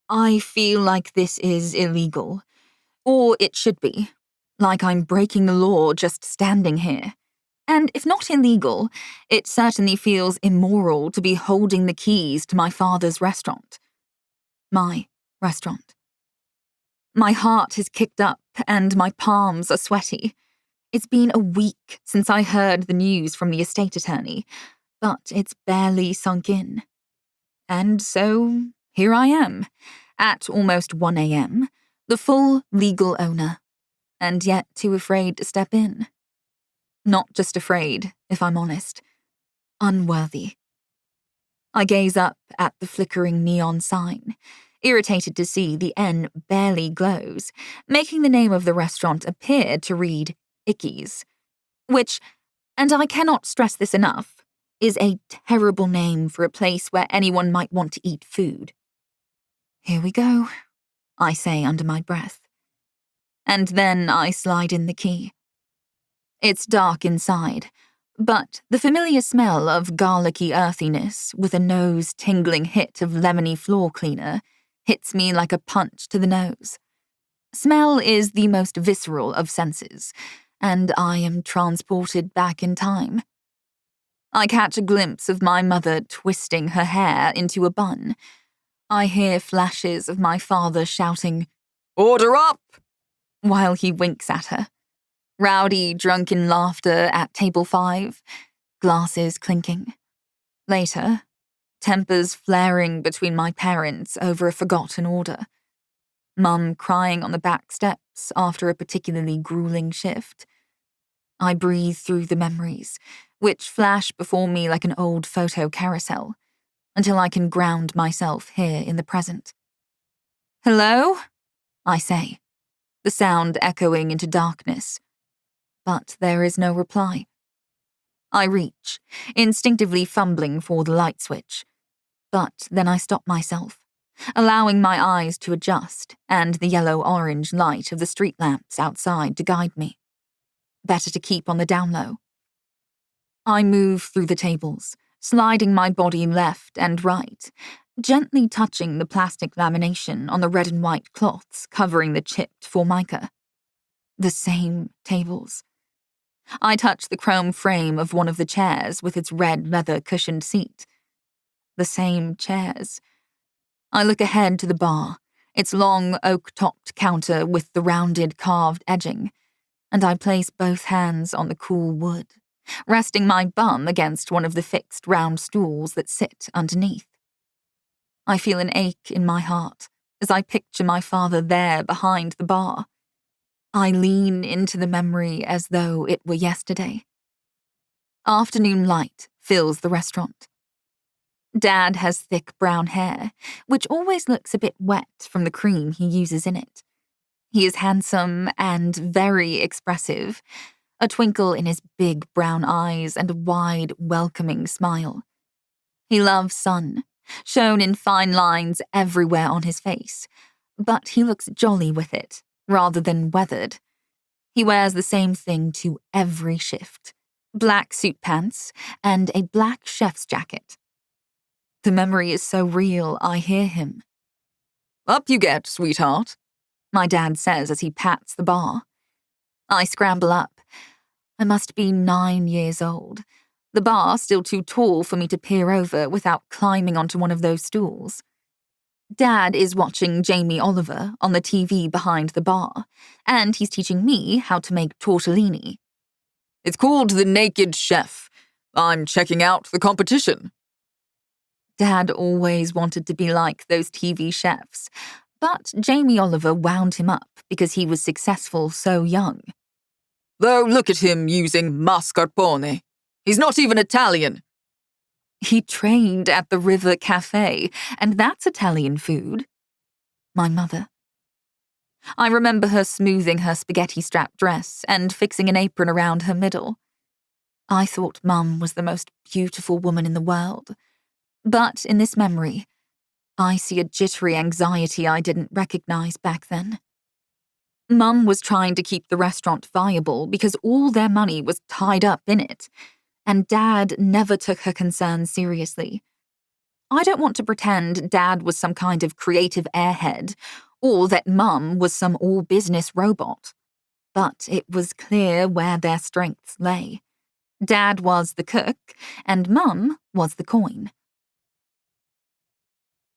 I feel like this is illegal. Or it should be. Like I'm breaking the law just standing here. And if not illegal, it certainly feels immoral to be holding the keys to my father's restaurant. My restaurant. My heart has kicked up and my palms are sweaty. It's been a week since I heard the news from the estate attorney, but it's barely sunk in. And so, here I am, at almost 1 a.m., the full legal owner, and yet too afraid to step in. Not just afraid, if I'm honest. Unworthy. I gaze up at the flickering neon sign, irritated to see the N barely glows, making the name of the restaurant appear to read Icky's, which, and I cannot stress this enough, is a terrible name for a place where anyone might want to eat food. Here we go, I say under my breath. And then I slide in the key. It's dark inside, but the familiar smell of garlicky earthiness with a nose-tingling hit of lemony floor cleaner hits me like a punch to the nose. Smell is the most visceral of senses, and I am transported back in time. I catch a glimpse of my mother twisting her hair into a bun. I hear flashes of my father shouting, "Order up!" while he winks at her. Rowdy, drunken laughter at table 5, glasses clinking. Later, tempers flaring between my parents over a forgotten order. Mum crying on the back steps after a particularly grueling shift. I breathe through the memories, which flash before me like an old photo carousel, until I can ground myself here in the present. "Hello?" I say, the sound echoing into darkness. But there is no reply. I reach, instinctively fumbling for the light switch. But then I stop myself, allowing my eyes to adjust and the yellow-orange light of the street lamps outside to guide me. Better to keep on the down low. I move through the tables, sliding my body left and right, gently touching the plastic lamination on the red and white cloths covering the chipped formica. The same tables. I touch the chrome frame of one of the chairs with its red leather-cushioned seat. The same chairs. I look ahead to the bar, its long oak-topped counter with the rounded carved edging, and I place both hands on the cool wood, resting my bum against one of the fixed round stools that sit underneath. I feel an ache in my heart as I picture my father there behind the bar. I lean into the memory as though it were yesterday. Afternoon light fills the restaurant. Dad has thick brown hair, which always looks a bit wet from the cream he uses in it. He is handsome and very expressive, a twinkle in his big brown eyes and a wide, welcoming smile. He loves sun, shown in fine lines everywhere on his face, but he looks jolly with it, rather than weathered. He wears the same thing to every shift: black suit pants and a black chef's jacket. The memory is so real, I hear him. "Up you get, sweetheart," my dad says as he pats the bar. I scramble up. I must be 9 years old. The bar still too tall for me to peer over without climbing onto one of those stools. Dad is watching Jamie Oliver on the TV behind the bar, and he's teaching me how to make tortellini. "It's called The Naked Chef. I'm checking out the competition." Dad always wanted to be like those TV chefs, but Jamie Oliver wound him up because he was successful so young. "Though look at him using mascarpone. He's not even Italian." "He trained at the River Cafe, and that's Italian food." My mother. I remember her smoothing her spaghetti-strap dress and fixing an apron around her middle. I thought Mum was the most beautiful woman in the world. But in this memory, I see a jittery anxiety I didn't recognize back then. Mum was trying to keep the restaurant viable because all their money was tied up in it, and Dad never took her concerns seriously. I don't want to pretend Dad was some kind of creative airhead, or that Mum was some all-business robot. But it was clear where their strengths lay. Dad was the cook, and Mum was the coin.